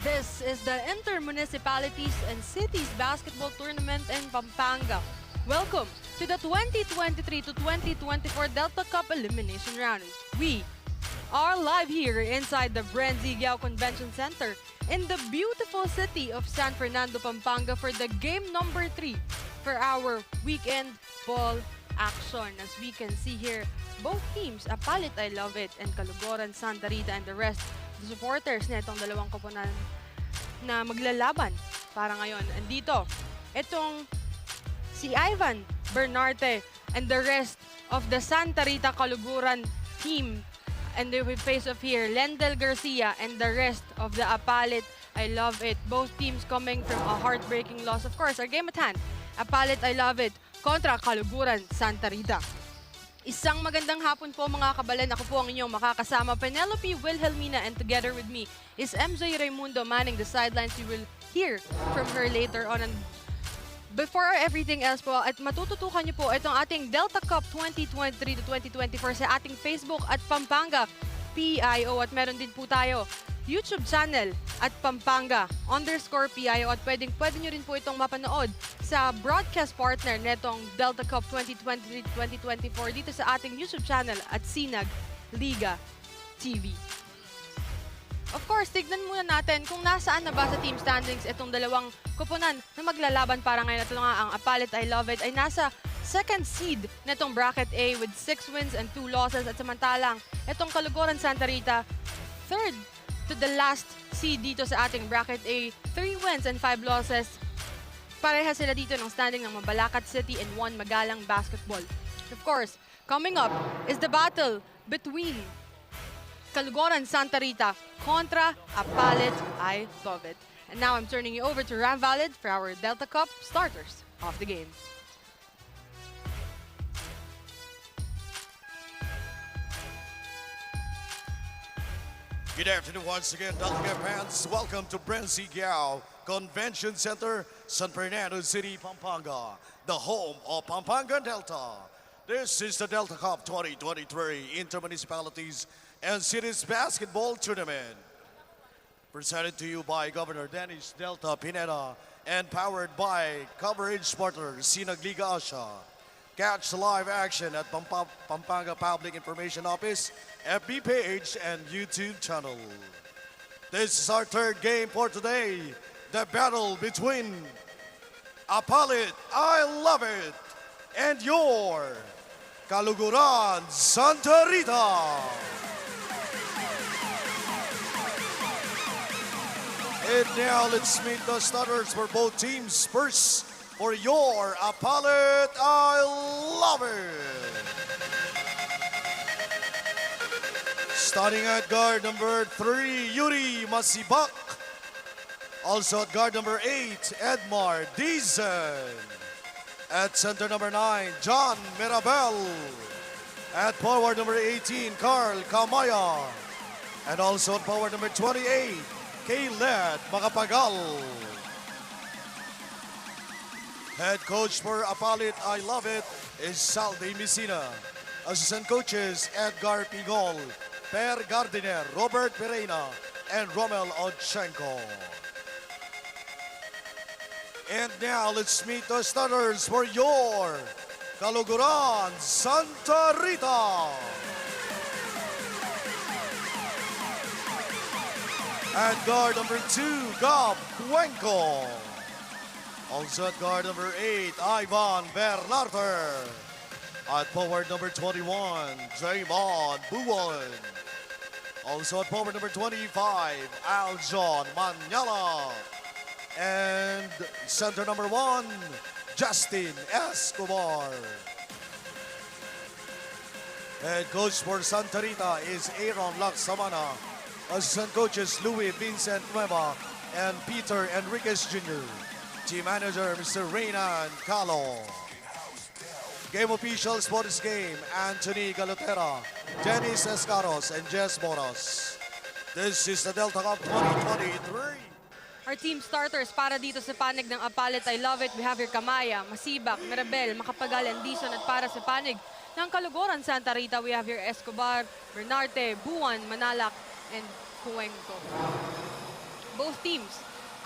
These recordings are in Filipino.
This is the Inter-Municipalities and Cities Basketball Tournament in Pampanga. Welcome to the 2023 to 2024 Delta Cup Elimination Round. We are live here inside the BREN GUIAO Convention Center in the beautiful city of San Fernando, Pampanga for the game number 3 for our weekend ball action. As we can see here, both teams, Apalit I Love It and Calugoran Santa Rita and the rest of the supporters na itong dalawang koponan na maglalaban para ngayon. Andito, itong si Ivan Bernarte and the rest of the Santa Rita Caluguran team. And they will face off here Lendel Garcia and the rest of the Apalit I Love It. Both teams coming from a heartbreaking loss. Of course, our game at hand, Apalit I Love It kontra Caluguran Santa Rita. Isang magandang hapon po mga kabalan. Ako po ang inyong makakasama, Penelope Wilhelmina, and together with me is MJ Raimundo manning the sidelines. You will hear from her later on. And before everything else po, at matututukan niyo po itong ating Delta Cup 2023 to 2024 sa ating Facebook at Pampanga PIO. At meron din po tayo YouTube channel at Pampanga_PIO. At pwede nyo rin po itong mapanood sa broadcast partner netong Delta Cup 2023-2024 dito sa ating YouTube channel at Sinag Liga TV. Of course, tignan muna natin kung nasaan na ba sa team standings itong dalawang koponan na maglalaban para ngayon. Ito nga ang Apalit I Love It ay nasa second seed netong bracket A with 6 wins and 2 losses. At samantalang itong Calugoran Santa Rita, third to the last seed dito sa ating bracket A, 3 wins and 5 losses. Pareha sila dito ng standing ng Mabalacat City and 1 Magalang Basketball. Of course, coming up is the battle between Calugoran Santa Rita kontra Apalit I Love It. And now I'm turning you over to Ram Valid for our Delta Cup starters of the game. Good afternoon once again, Delta Cup fans. Welcome to BREN GUIAO Convention Center, San Fernando City, Pampanga, the home of Pampanga Delta. This is the Delta Cup 2023 Inter-Municipalities and Cities Basketball Tournament. Presented to you by Governor Dennis Delta Pineda and powered by coverage partner Sinag Liga Asia. Catch the live action at Pampanga Public Information Office, FB page, and YouTube channel. This is our third game for today. The battle between Apalit I Love It and your Caluguran Santa Rita. And now let's meet the starters for both teams. First, for your Apalit I Love It. Starting at guard number 3, Yuri Masibak. Also at guard number 8, Edmar Dizon. At center number 9, John Mirabel. At forward number 18, Carl Kamaya. And also at forward number 28, Kayled Makapagal. Head coach for Apalit I Love It is Saldi Messina. Assistant coaches Edgar Pigol, Per Gardiner, Robert Pereira, and Romel Odchenko. And now let's meet the starters for your Caluguran Santa Rita. At guard number 2, Gab Cuenco. Also at guard number 8, Ivan Bernarder. At forward number 21, Draymond Buwan. Also at forward number 25, Aljon Manyala. And center number 1, Justin Escobar. Head coach for Santa Rita is Aaron Laksamana. Assistant coaches Louis Vincent Nueva and Peter Enriquez Jr. Team manager Mr. Reynan Calo. Game officials for this game, Anthony Galotera, Dennis Escaros, and Jess Moros. This is the Delta Cup 2023. Our team starters para dito sa panig ng Apalit, I Love It. We have here Kamaya, Masibak, Mirabel, Macapagal, and Dizon. At para sa panig ng Kaluguran, Santa Rita, we have here Escobar, Bernarte, Buwan, Manalac, and Cuenco. Both teams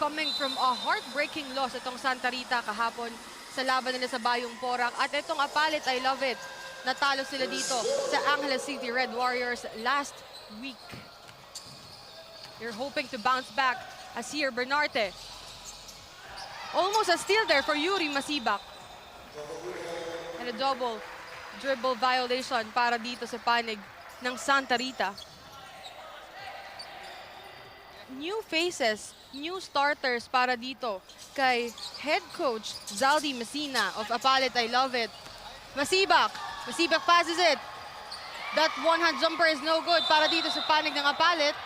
coming from a heartbreaking loss itong Santa Rita kahapon sa laban nila sa Bayong Porac. At itong Apalit, I Love It. Natalo sila dito sa Angeles City Red Warriors last week. You're hoping to bounce back as here Bernarte. Almost a steal there for Yuri Masibak. And a double dribble violation para dito sa panig ng Santa Rita. New faces, new starters para dito kay head coach Zaldi Messina of Apalit, I Love It. Masibak passes it. That one-hand jumper is no good para dito sa panig ng Apalit.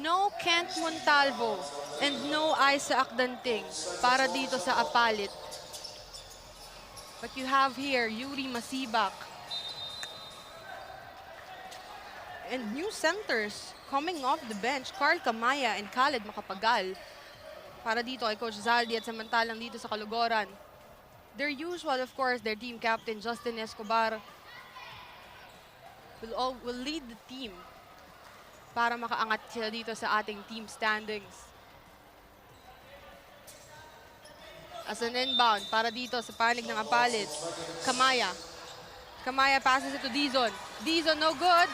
No Kent Montalvo and no Isaac Danting para dito sa Apalit. But you have here Yuri Masibak. And new centers coming off the bench, Carl Kamaya and Khaled Macapagal. Para dito kay Coach Zaldi at samantalang dito sa Kaluguran. Their usual, of course, their team captain Justin Escobar will lead the team para makaangat sila dito sa ating team standings. As an inbound para dito sa panig ng Apalit. Kamaya passes it to Dizon. Dizon no good.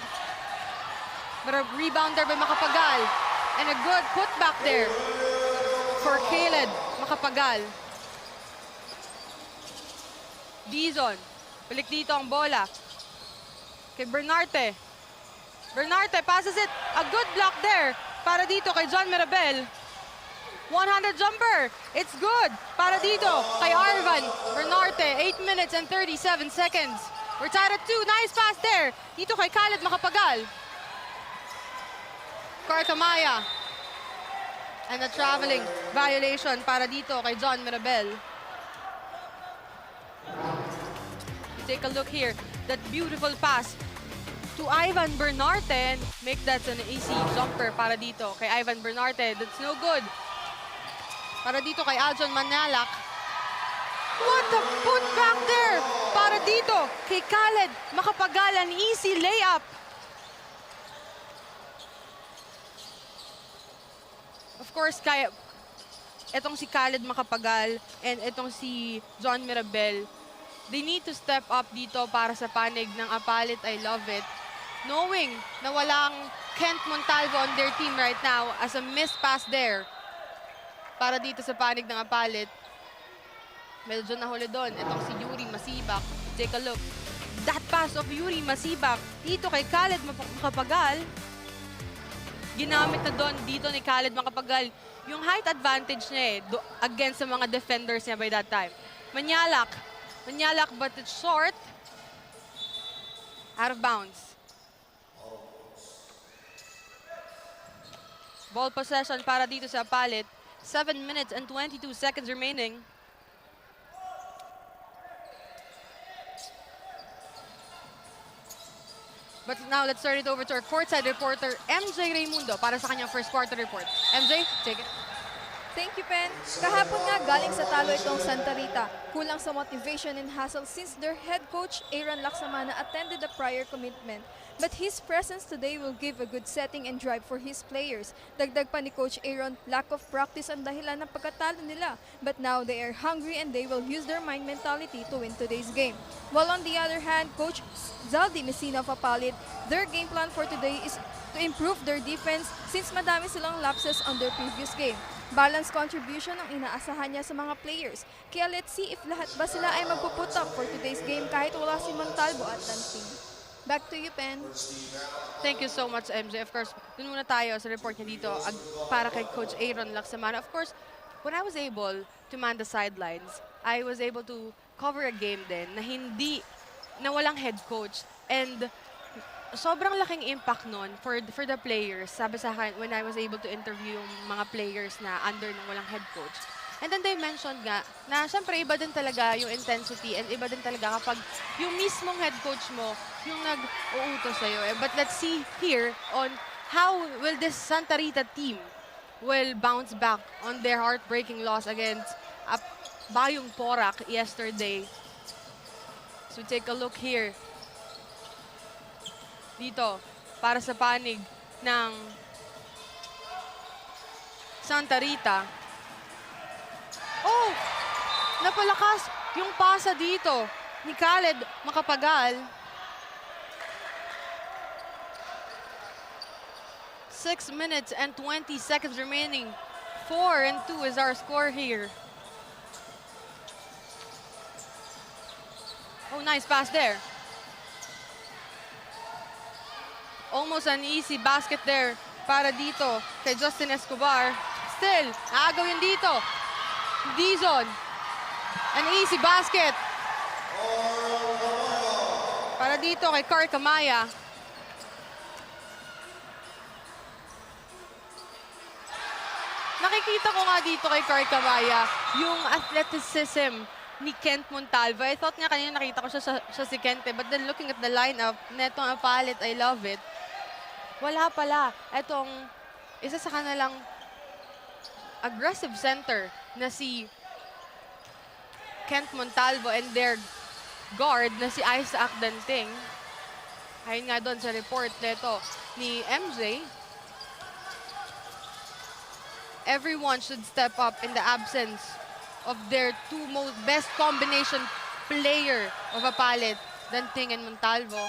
But a rebound there by Macapagal. And a good putback there for Khaled Macapagal. Dizon. Balik dito ang bola. Kay Bernarte. Bernarte passes it. A good block there para dito kay John Mirabel. One-handed jumper. It's good para dito kay Arvan Bernarte. 8 minutes and 37 seconds. We're tied at 2. Nice pass there. Dito kay Khaled Macapagal. Carl Kamaya. And a traveling violation para dito kay John Mirabel. Take a look here. That beautiful pass to Ivan Bernarte and make that an easy jumper para dito kay Ivan Bernarte. That's no good. Para dito kay Aljon Manalac. What a putback there! Para dito kay Khaled Macapagal, an easy layup. Of course, etong si Khaled Macapagal and etong si John Mirabel, they need to step up dito para sa panig ng Apalit, I Love It. Knowing na walang Kent Montalvo on their team right now as a missed pass there para dito sa panig ng Apalit. Medyo nahuli doon. Itong si Yuri Masibak. Take a look. That pass of Yuri Masibak dito kay Khaled Macapagal. Ginamit na doon dito ni Khaled Macapagal yung height advantage niya against sa mga defenders niya by that time. Manalac, but it's short. Out of bounds. Ball possession para dito sa Apalit. 7 minutes and 22 seconds remaining. But now let's turn it over to our courtside reporter, MJ Raimundo, para sa kanyang first quarter report. MJ, take it. Thank you, Pen. Kahapon nga galing sa talo itong Santa Rita. Kulang sa motivation and hustle since their head coach, Aaron Laksamana, attended the prior commitment. But his presence today will give a good setting and drive for his players. Dagdag pa ni Coach Aaron, lack of practice ang dahilan ng pagkatalo nila. But now they are hungry and they will use their mind mentality to win today's game. While on the other hand, Coach Zaldi Messina of Apalit, their game plan for today is to improve their defense since madami silang lapses on their previous game. Balanced contribution ang inaasahan niya sa mga players. Kaya let's see if lahat ba sila ay magpuput up for today's game kahit wala si Montalvo at Danting. Back to you, Pen. Thank you so much, MJ. Of course, dun muna tayo sa report niya dito para kay Coach Aaron Laksamana. Of course, when I was able to man the sidelines, I was able to cover a game din na walang head coach. And sobrang laking impact nun for the players. Sabi sa akin, when I was able to interview yung mga players na under ng walang head coach. And then they mentioned nga na syempre iba din talaga yung intensity and iba din talaga kapag yung mismong head coach mo yung nag-uutos sa'yo. But let's see here on how will this Santa Rita team will bounce back on their heartbreaking loss against Bayong Porac yesterday. So take a look here. Dito, para sa panig ng Santa Rita. Oh! Napalakas yung pasa dito ni Khaled Macapagal. 6 minutes and 20 seconds remaining. 4-2 is our score here. Oh, nice pass there. Almost an easy basket there para dito kay Justin Escobar. Still, aagaw yun dito. Dizon. An easy basket. Para dito kay Car Kamaya. Nakikita ko nga dito kay Car Kamaya yung athleticism ni Kent Montalvo. I thought nga kanina nakita ko siya si Kente, but then looking at the lineup, netong Apalit, I love it. Wala pala. Etong isa sa kanilang aggressive center na si Kent Montalvo and their guard na si Isaac Danting. Ayun nga doon sa report neto ni MJ. Everyone should step up in the absence of their two most best combination player of Apalit, Danting and Montalvo.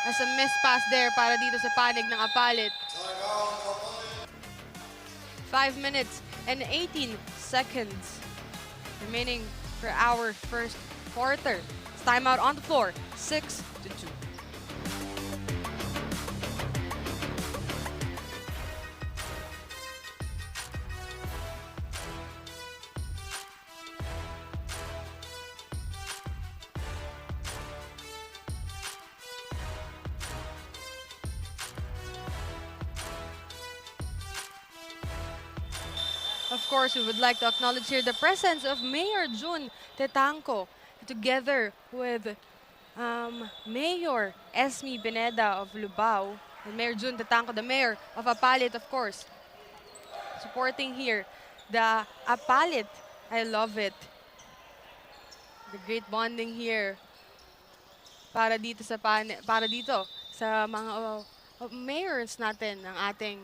As a missed pass there para dito sa panig ng Apalit. 5 minutes and 18 seconds remaining for our first quarter. It's timeout on the floor, 6-2. Of course, we would like to acknowledge here the presence of Mayor June Tetanco together with Mayor Esme Pineda of Lubao and Mayor June Tetanco, the mayor of Apalit, of course, supporting here the Apalit. I love it. The great bonding here para dito sa mga mayors natin ng ating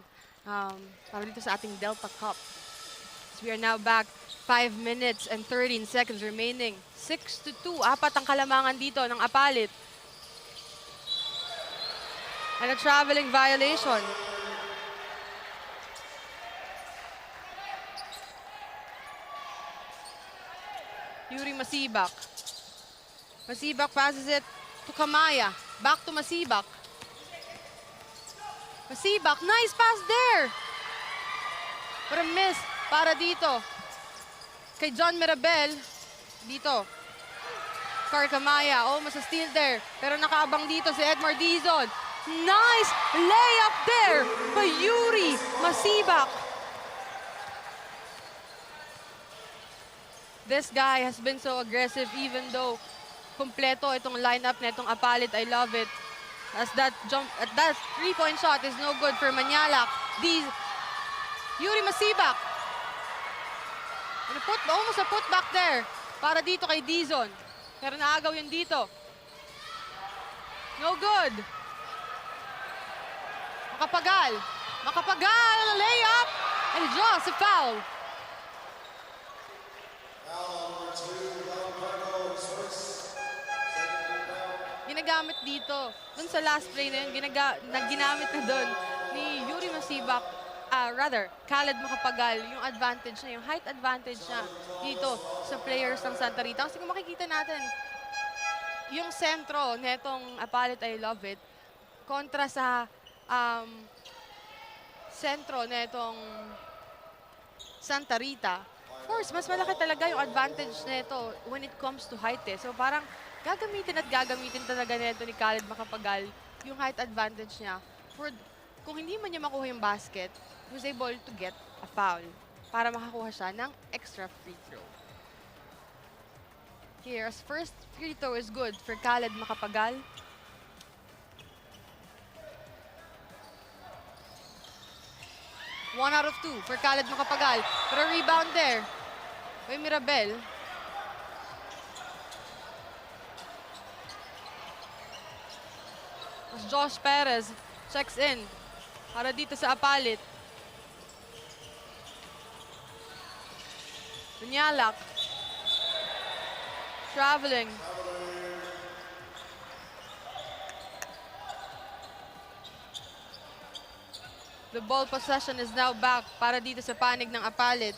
para dito sa ating Delta Cup. We are now back. 5 minutes and 13 seconds remaining. 6-2. Apat ang kalamangan dito ng Apalit. And a traveling violation. Yuri Masibak. Masibak passes it to Kamaya. Back to Masibak. Masibak, nice pass there. But a miss para dito kay John Mirabel. Dito Car Kamaya, almost a steal there, pero nakaabang dito si Edmar Dizon. Nice layup there by Yuri Masibak. This guy has been so aggressive even though kompleto itong lineup na itong Apalit. I love it. As that three-point shot is no good for Manyalak. Yuri Masibak. Almost a putback there para dito kay Dizon. Pero naagaw yun dito. No good. Makapagal ang layup. And he draws a foul. Ginagamit dito. Dun sa last play na yun, ginamit na dun ni Yuri Masibak. Khaled Macapagal, yung advantage niya, yung height advantage niya dito sa players ng Santa Rita. Kasi kung makikita natin, yung sentro netong Apalit, I love it, kontra sa sentro netong Santa Rita. Of course, mas malaki talaga yung advantage nito when it comes to height eh. So parang gagamitin at gagamitin talaga nito ni Khaled Macapagal yung height advantage niya. Kung hindi man niya makuha yung basket, he was able to get a foul para makakuha siya ng extra free throw. Here, as first free throw is good for Khaled Macapagal. One out of two for Khaled Macapagal. But a rebound there by Mirabel. As Josh Perez checks in para dito sa Apalit. Bunyalak. Traveling. The ball possession is now back para dito sa panig ng Apalit.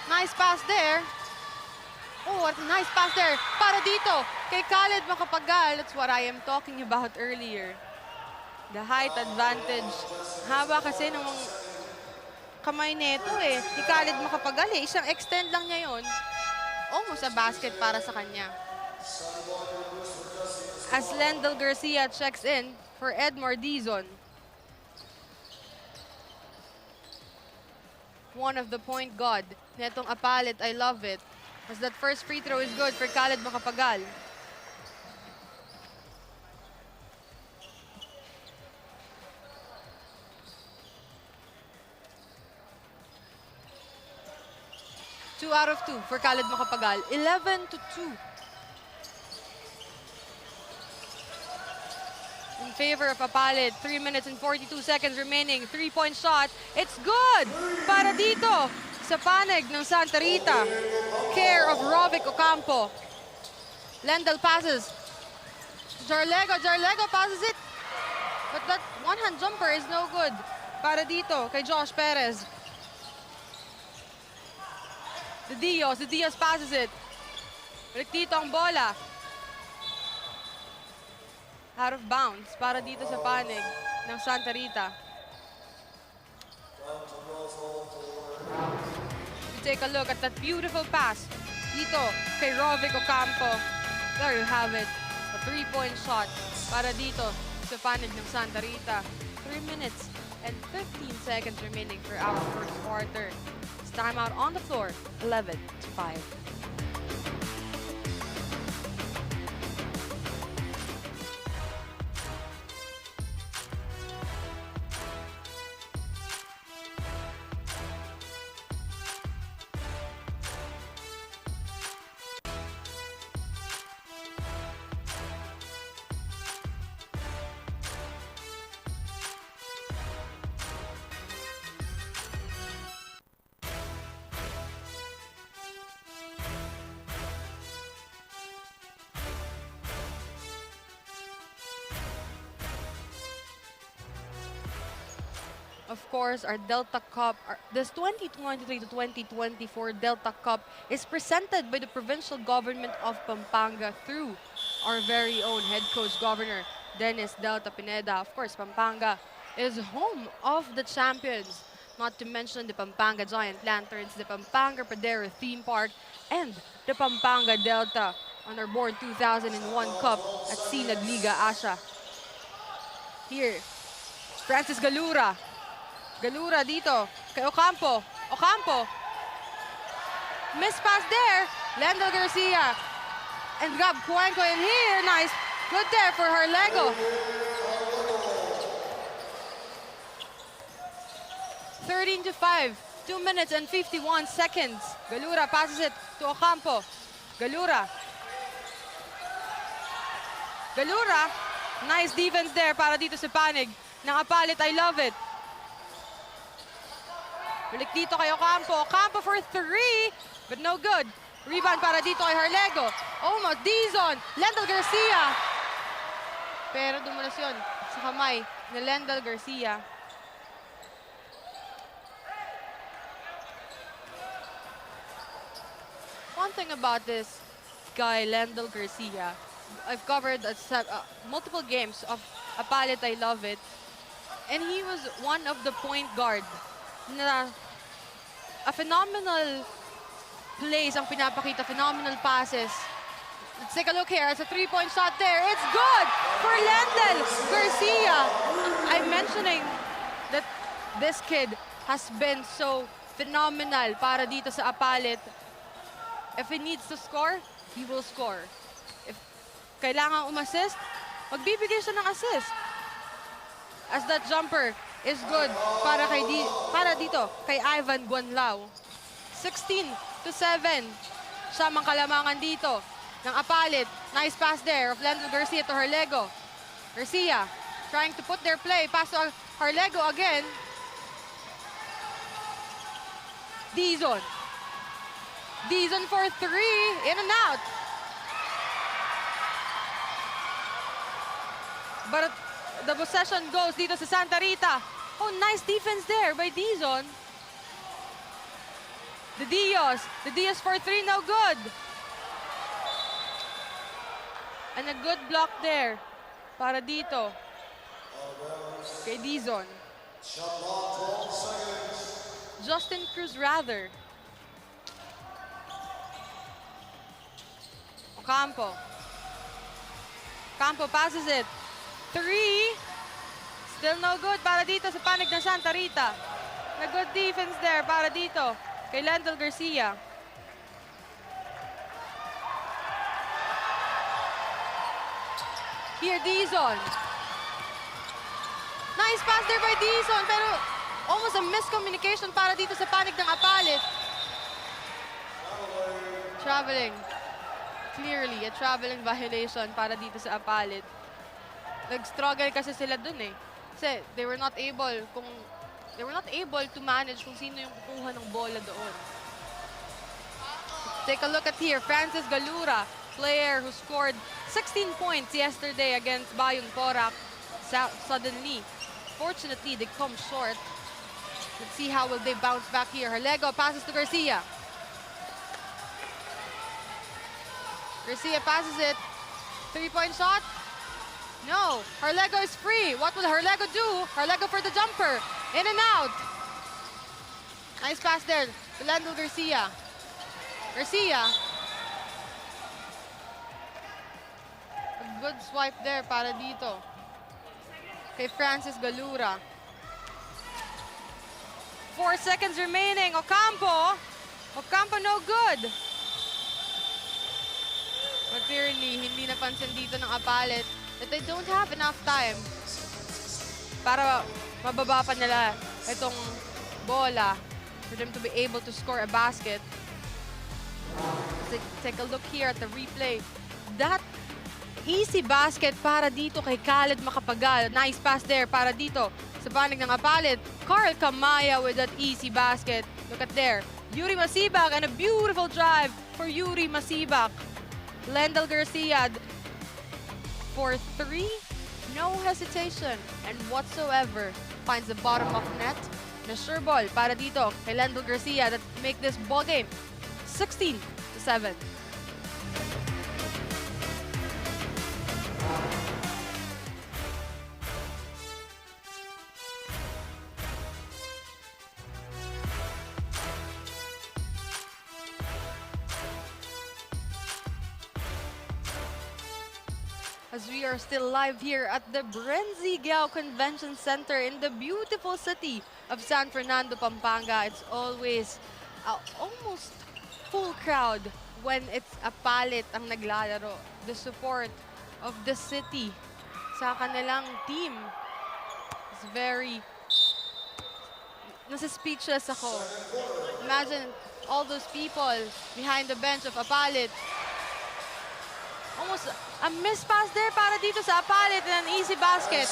Nice pass there. Oh, what a nice pass there. Para dito kay Khaled Macapagal. That's what I am talking about earlier. The height advantage. Haba kasi nung kamay nito eh. Ni Khaled Macapagal eh. Isang extend lang niya yun. Almost a basket para sa kanya. As Lendl Garcia checks in for Edmar Dizon. One of the point guard netong Apalit, I love it. As that first free throw is good for Khaled Macapagal. Two out of two for Khaled Macapagal. 11-2. In favor of Apalit. 3 minutes and 42 seconds remaining. Three-point shot. It's good! Para dito sa panig ng Santa Rita. Care of Rovic Ocampo. Lendl passes. Jarlego passes it. But that one-hand jumper is no good. Para dito kay Josh Perez. The Diaz passes it. Balik dito ang bola. Out of bounds para dito sa panig ng Santa Rita. You take a look at that beautiful pass dito kay Rovic Ocampo. There you have it. A three-point shot para dito sa panig ng Santa Rita. 3 minutes and 15 seconds remaining for our first quarter. It's timeout on the floor, 11-5. Of course, our Delta Cup, this 2023 to 2024 Delta Cup is presented by the provincial government of Pampanga through our very own head coach governor, Dennis Delta Pineda. Of course, Pampanga is home of the champions, not to mention the Pampanga Giant Lanterns, the Pampanga Padero Theme Park, and the Pampanga Delta on our Born 2001 Cup at Sinag Liga Asia. Here, Francis Galura. Galura dito kay Ocampo. Ocampo. Miss pass there. Lendl Garcia. And Gab Cuenco in here. Nice. Good there for Harlego. 13-5. 2 minutes and 51 seconds. Galura passes it to Ocampo. Galura. Galura. Nice defense there para dito sa panig ng Apalit. I love it. Balik dito kay Ocampo. Ocampo for three, but no good. Rebound para dito kay Harlego. Almost Dizon. Lendl Garcia. Pero dumulas yun sa kamay ni Lendl Garcia. One thing about this guy, Lendl Garcia, I've covered multiple games of Apalit, I love it. And he was one of the point guard na a phenomenal plays ang pinapakita, phenomenal passes. Let's take a look here. It's a three-point shot there. It's good for Lendl Garcia. I'm mentioning that this kid has been so phenomenal para dito sa Apalit. If he needs to score, he will score. If kailangan umassist, magbibigay siya ng assist. As that jumper is good para dito kay Ivan Guanlao. 16-7. Siya mang kalamangan dito ng Apalit. Nice pass there of Lendl Garcia to Harlego. Garcia trying to put their play. Pass to Harlego again. Dizon. Dizon for three. In and out. But the possession goes dito sa Santa Rita. Oh, nice defense there by Dizon. The Diaz for three, no good. And a good block there para dito kay Dizon. Justin Cruz rather. Ocampo passes it. Three. Still no good para dito sa panig ng Santa Rita. A good defense there para dito kay Lendl Garcia. Here, Dizon. Nice pass there by Dizon, pero almost a miscommunication para dito sa panig ng Apalit. Traveling. Clearly, a traveling violation para dito sa Apalit. Nag-struggle kasi sila dun eh. Kasi they were not able to manage kung sino yung kukuha ng bola doon. Take a look at here, Francis Galura, player who scored 16 points yesterday against Bayun Porac. Suddenly, fortunately, they come short. Let's see how will they bounce back here. Harlego passes to Garcia. Garcia passes it. Three-point shot. No, Harlego is free. What will Harlego do? Harlego for the jumper. In and out. Nice pass there to Lendl Garcia. Garcia. A good swipe there para dito kay Francis Galura. 4 seconds remaining. Ocampo no good. But clearly, hindi napansin dito ng Apalit that they don't have enough time para mababa pa nila itong bola for them to be able to score a basket. Take a look here at the replay. That easy basket para dito kay Khaled Macapagal. Nice pass there para dito sa panig ng Apalit. Carl Kamaya with that easy basket. Look at there. Yuri Masibak and a beautiful drive for Yuri Masibak. Lendl Garcia for three, no hesitation and whatsoever. Finds the bottom of net. Na sure ball para dito kay Lendl Garcia that make this ball game 16-7. As we are still live here at the BREN GUIAO Convention Center in the beautiful city of San Fernando, Pampanga. It's always almost full crowd when it's Apalit ang naglalaro. The support of the city sa kanilang team is very... Nasa speechless ako. Imagine all those people behind the bench of Apalit. Almost a miss pass there para dito sa Apalit and an easy basket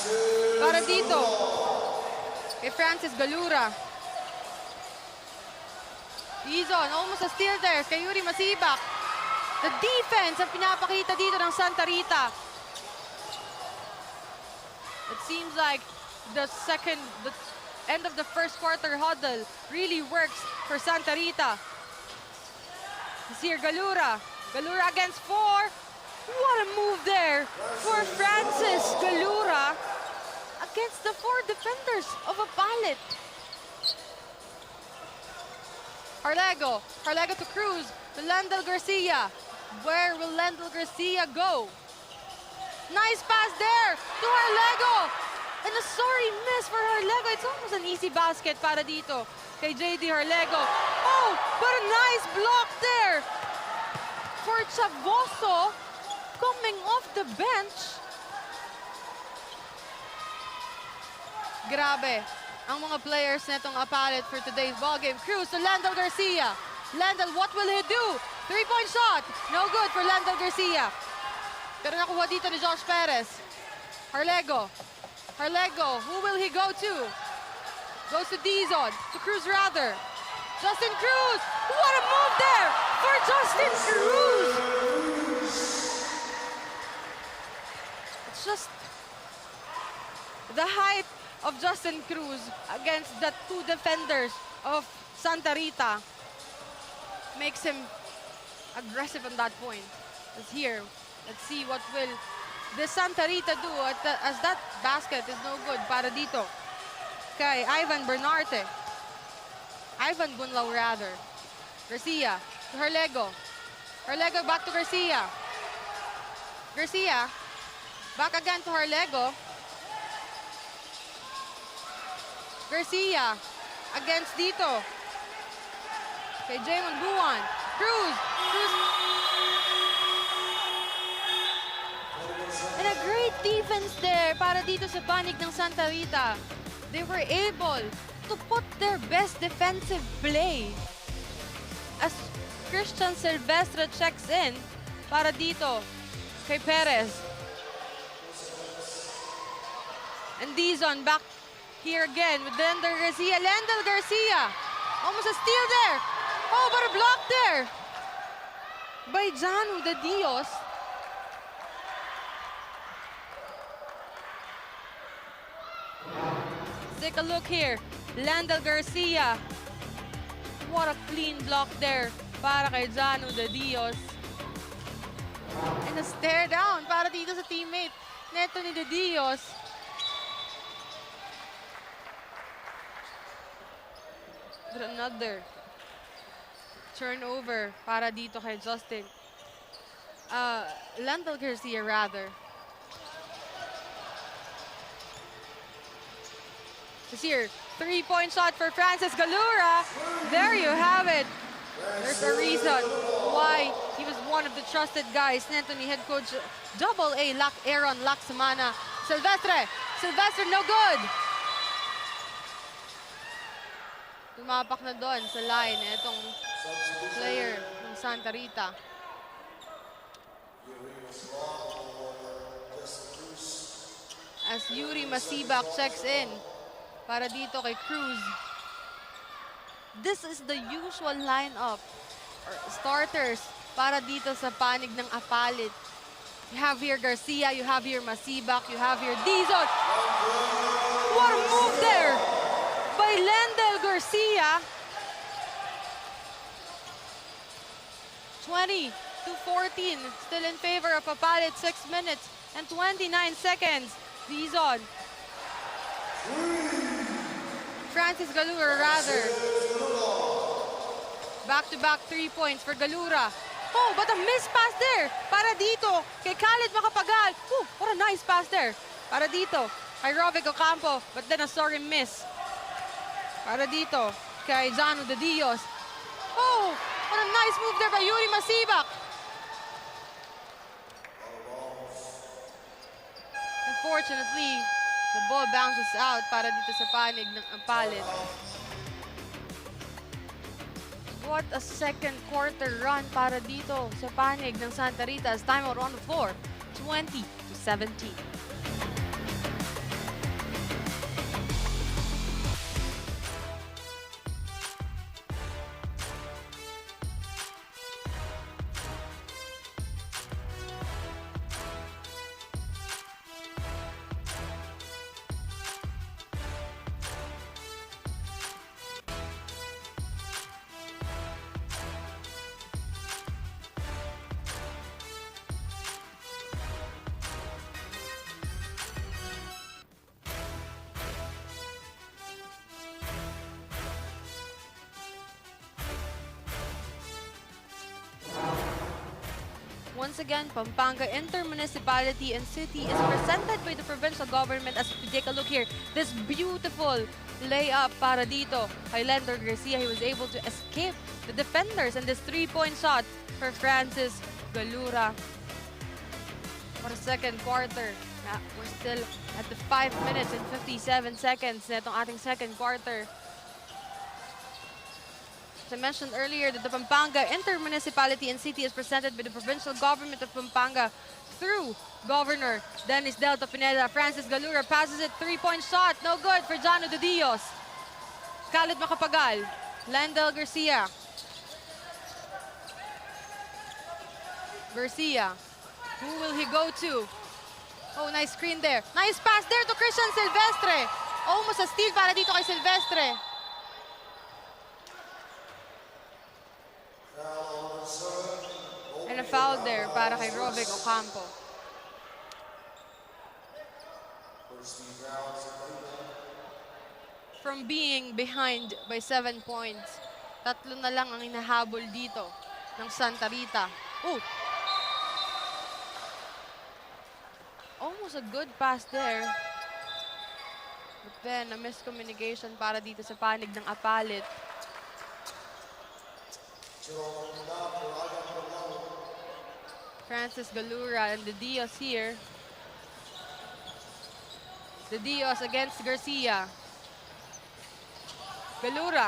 para dito kay Francis Galura. Dizon, almost a steal there kay Yuri Masibak. The defense ang pinapakita dito ng Santa Rita. It seems like the end of the first quarter huddle really works for Santa Rita. Here Galura. Galura against four. What a move there for Francis Galura. A against the 4 defenders of Apalit. Harlego to Cruz, to Lendl Garcia. Where will Lendl Garcia go? Nice pass there to Harlego. And a sorry miss for Harlego. It's almost an easy basket para dito kay JD Harlego. Oh, but a nice block there for Chavoso coming off the bench. Grabe ang mga players netong Apalit for today's ballgame. Cruz to Lendl Garcia. Lendl, what will he do? 3-point shot. No good for Lendl Garcia. Pero nakuha dito ni Josh Perez. Harlego, who will he go to? Goes to Dizon, to Cruz rather. Justin Cruz, what a move there for Justin Cruz. It's just the height of Justin Cruz against the 2 defenders of Santa Rita makes him aggressive on that point. It's here. Let's see what will the Santa Rita do as that basket is no good para dito kay Ivan Bernarte. Ivan Bunlaw rather. Garcia to Harlego. Harlego back to Garcia. Garcia back again to Harlego. Garcia against dito kay Jaymon Buwan. Cruz. And a great defense there para dito sa panig ng Santa Rita. They were able to put their best defensive play as Christian Silvestre checks in para dito kay Perez. And Dizon back here again with Lendl Garcia. Lendl Garcia, almost a steal there. Oh, but a block there by Janu de Dios. Take a look here. Lendl Garcia. What a clean block there para kay Janu de Dios. And a stare down para dito sa teammate neto ni de Dios. But another turnover para dito kay Justin. Lendl Garcia rather. This here, 3-point shot for Francis Galura. There you have it. There's a reason why he was one of the trusted guys. Anthony head coach AA Aaron Laksamana. Silvestre, no good. Tumapak na doon sa line itong player ng Santa Rita. As Yuri Masibak checks in para dito kay Cruz. This is the usual lineup or starters para dito sa panig ng Apalit. You have here Garcia, you have here Masibak, you have here Dizon. What a move there by Lendl Garcia. 20-14, still in favor of Apalit. 6 minutes and 29 seconds. Dizon. Francis Galura rather. Back-to-back 3 points for Galura. Oh, but a missed pass there para dito kay Khalid Macapagal. Oh, what a nice pass there para dito kay Rovic Ocampo, but then a sorry miss para dito kay Janu de Dios. Oh, what a nice move there by Yuri Masibak. Unfortunately, the ball bounces out para dito sa panig ng Apalit. What a second quarter run para dito sa panig ng Santa Rita as time out on the floor, 20-17. Once again, Pampanga Intermunicipality and City is presented by the provincial government. As we take a look here, this beautiful layup para dito kay Lender Garcia. He was able to escape the defenders, and this three-point shot for Francis Galura for the second quarter. We're still at the 5 minutes and 57 seconds na itong ating second quarter. As I mentioned earlier, that the Pampanga Intermunicipality and City is presented by the provincial government of Pampanga through Governor Dennis Delta Pineda. Francis Galura passes it, three-point shot, no good for Jano de Dios. Khalid Macapagal, Landel Garcia. Garcia, who will he go to? Oh, nice screen there. Nice pass there to Christian Silvestre. Almost a steal para dito kay Silvestre. And a foul there para kay Rovic Ocampo. From being behind by 7 points, 3 na lang ang hinahabol dito ng Santa Rita. Oh! Almost a good pass there. But then, a miscommunication para dito sa panig ng Apalit. Francis Galura and the Dios here. The Dios against Garcia. Galura.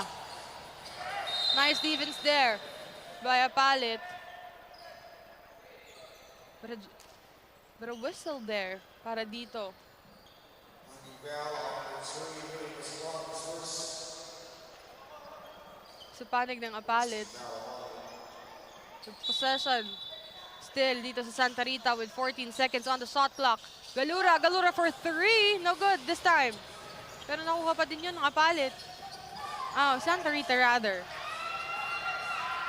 Nice defense there by Apalit. But a whistle there para dito. Sa panig ng Apalit. Possession still dito sa Santa Rita with 14 seconds on the shot clock. Galura for 3. No good this time. Pero nakuha pa din yun ng Apalit. Oh, Santa Rita rather.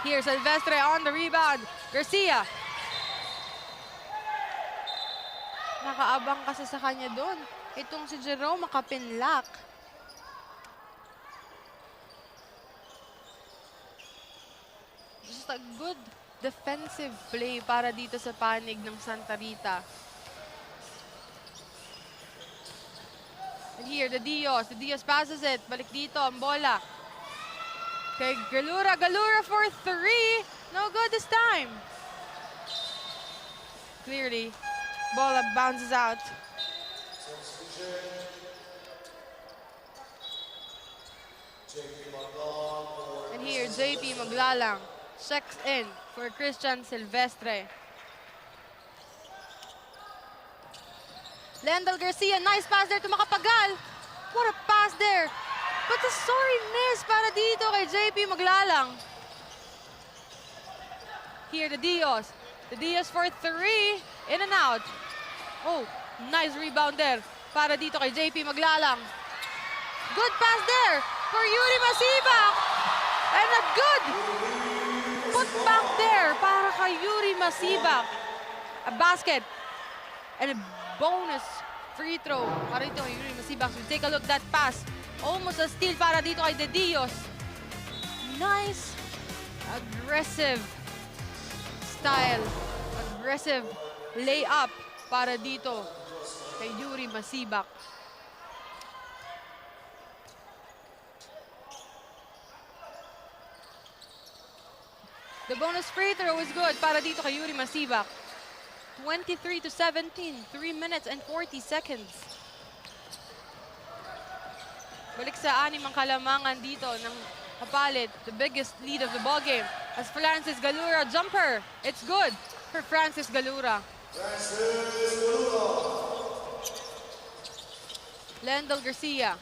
Here, Silvestre on the rebound. Garcia. Nakaabang kasi sa kanya doon. Itong si Jerome makapinlak. Just a good defensive play para dito sa panig ng Santa Rita. And here, the Dios passes it. Balik dito, ang bola. Kay Galura for 3. No good this time. Clearly, bola bounces out. And here, JP Maglalang checks in for Christian Silvestre. Lendel Garcia, nice pass there to Macapagal. What a pass there. But a sorry miss para dito kay JP Maglalang. Here, the Dios. The Dios for 3. In and out. Oh, nice rebound there para dito kay JP Maglalang. Good pass there for Yuri Masibak. And a good put back there para kay Yuri Masibak. A basket and a bonus free throw para dito kay Yuri Masibak. So take a look that pass. Almost a steal para dito kay De Dios. Nice, aggressive style, aggressive layup para dito kay Yuri Masibak. The bonus free throw is good para dito kay Yuri Masibak. 23-17, 3 minutes and 40 seconds. Balik sa 6 ang kalamangan dito ng Apalit, the biggest lead of the ballgame. As Francis Galura jumper, it's good for Francis Galura. Lendel Garcia.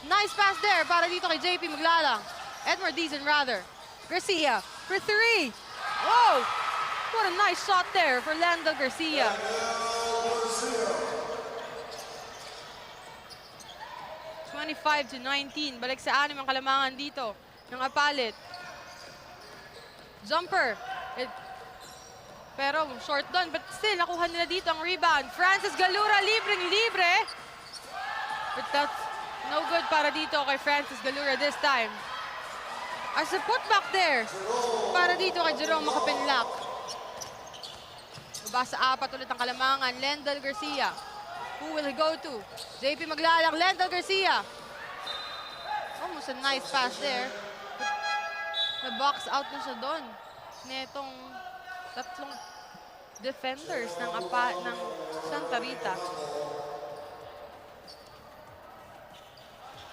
Nice pass there para dito kay JP Maglalang. Edward Dizon rather. Garcia for 3. Whoa! What a nice shot there for Lendel Garcia. (25 to 19). Balik sa 6 ang kalamangan dito ng Apalit. Jumper. Pero short doon, but still nakuha nila dito ang rebound. Francis Galura libreng-libre. But that's no good para dito kay Francis Galura this time. As a putback there. Para dito kay Jerome makapinlock. Baba sa 4 ulit ang Kalamangan. Lendal Garcia. Who will he go to? JP maglalang. Lendal Garcia. Almost a nice pass there. Na-box out na siya doon. Netong tatlong defenders ng Santa Rita.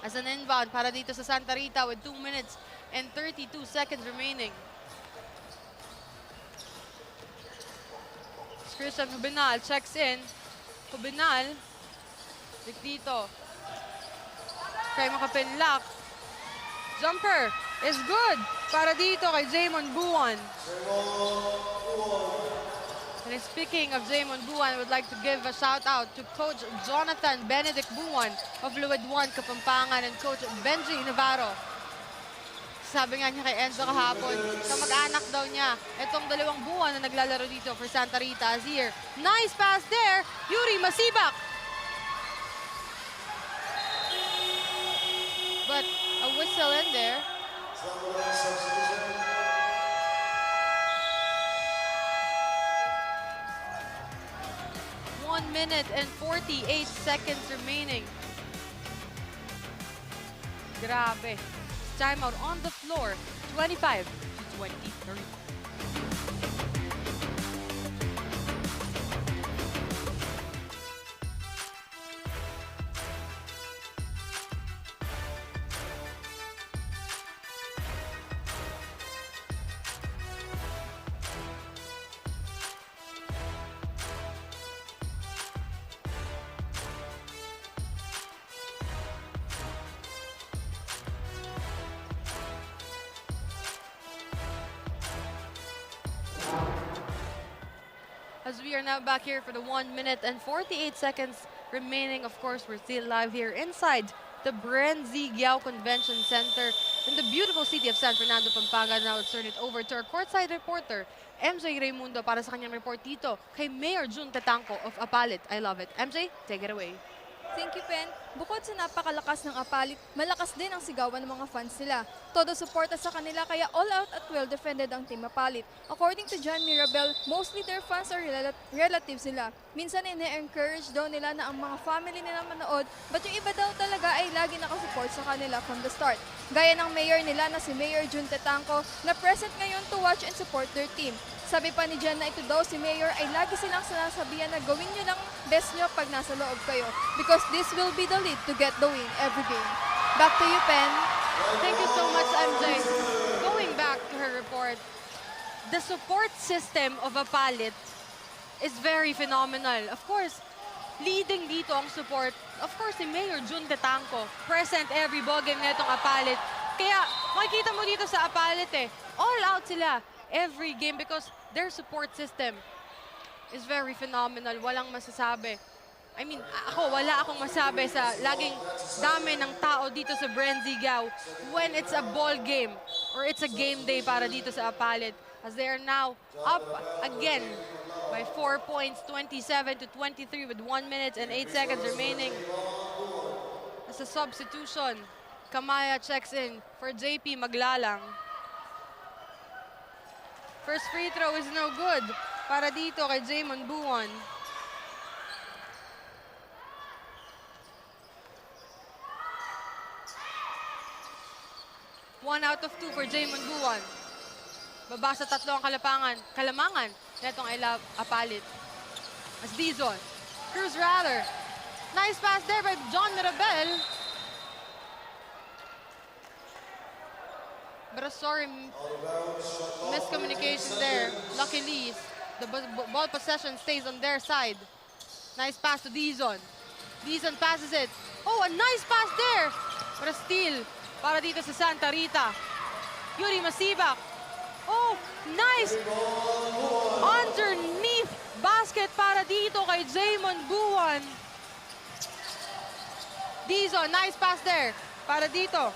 As an inbound para dito sa Santa Rita with 2 minutes and 32 seconds remaining. Christian Hubinal checks in. Hubinal. Dito. Kay makapinlock. Jumper is good para dito kay Jamon Buwan. And speaking of Jamon Buwan, I would like to give a shout out to Coach Jonathan Benedict Buwan of Fluid 1 Kapampangan and Coach Benji Navarro. Sabi nga niya kay Enzo kahapon, sa mag-anak daw niya, itong dalawang buwan na naglalaro dito for Santa Rita Azir. Nice pass there, Yuri Masibak. But a whistle in there. One minute and 48 seconds remaining. Grabe. Timeout on the floor, 25 to 23. As we are now back here for the 1 minute and 48 seconds remaining. Of course, we're still live here inside the BREN GUIAO Convention Center in the beautiful city of San Fernando, Pampanga. Now let's turn it over to our courtside reporter, MJ Raimundo, para sa kanyang report dito kay Mayor Jun Tatanco of Apalit. I love it. MJ, take it away. Thank you, Pen. Bukod sa napakalakas ng Apalit, malakas din ang sigawan ng mga fans nila. Todo suporta sa kanila kaya all out at well defended ang Team Apalit. According to John Mirabel, mostly their fans are relatives nila. Minsan ine-encourage daw nila na ang mga family nila manood, but yung iba daw talaga ay lagi nakasupport sa kanila from the start. Gaya ng mayor nila na si Mayor Jun Tatanco na present ngayon to watch and support their team. Sabi pa ni Jan na ito daw si Mayor ay lagi silang sinasabihan na gawin nyo lang best nyo pag nasa loob kayo because this will be the lead to get the win every game. Back to you, Pen. Thank you so much, MJ. Going back to her report, the support system of Apalit is very phenomenal. Of course, leading dito ang support, of course, si Mayor Jun Tatanco, present every ball game netong Apalit. Kaya makikita mo dito sa Apalit all out sila every game because their support system is very phenomenal. Walang masasabi. I mean, wala akong masabi sa laging dami ng tao dito sa BREN GUIAO when it's a ball game or it's a game day para dito sa Apalit, as they are now up again by 4 points, 27 to 23 with 1 minute and 8 seconds remaining. As a substitution, Kamaya checks in for JP Maglalang. First free throw is no good para dito kay Jamon Buwan. One out of 2 for Jamon Buwan. Baba sa 3 ang Kalamangan. Netong I love Apalit. As Dizon. Cruz rather. Nice pass there by John Mirabel. But sorry, miscommunication there. Luckily, the ball possession stays on their side. Nice pass to Dizon. Dizon passes it. Oh, a nice pass there. But a steal para dito sa Santa Rita. Yuri Masibak. Oh, nice. Underneath basket para dito kay Jamon Buwan. Dizon, nice pass there para dito.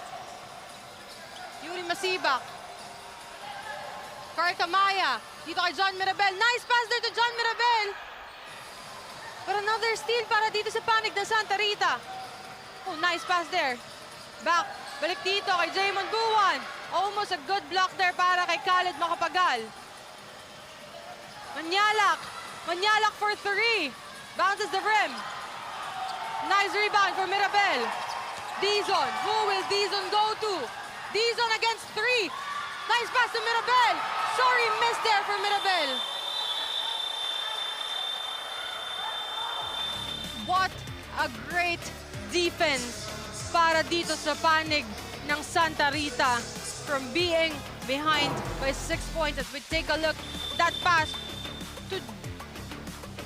Yuri Masibak. Carl Kamaya. Dito kay John Mirabel. Nice pass there to John Mirabel. But another steal para dito sa panig ng Santa Rita. Oh, nice pass there. Back. Balik dito kay Jamon Buwan. Almost a good block there para kay Khaled Macapagal. Manyalak for 3. Bounces the rim. Nice rebound for Mirabel. Dizon, who will Dizon go to? Dizon against 3. Nice pass to Mirabel. Sorry, miss there for Mirabel. What a great defense para dito sa panig ng Santa Rita from being behind by 6 points. As we take a look, that pass to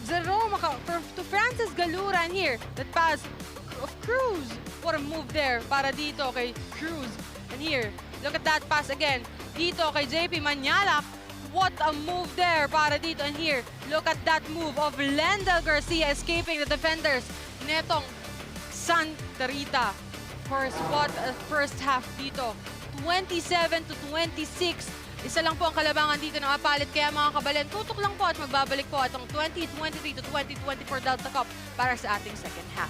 to Francis Galuran here. That pass of Cruz. What a move there para dito kay Cruz. And here, look at that pass again. Dito kay JP Manyalak. What a move there para dito. And here, look at that move of Lendel Garcia escaping the defenders netong Santa Rita. Of course, what a first half dito. 27-26. Isa lang po ang kalabangan dito ng Apalit. Kaya mga kabalen, tutok lang po at magbabalik po atong 2023-2024 Delta Cup para sa ating second half.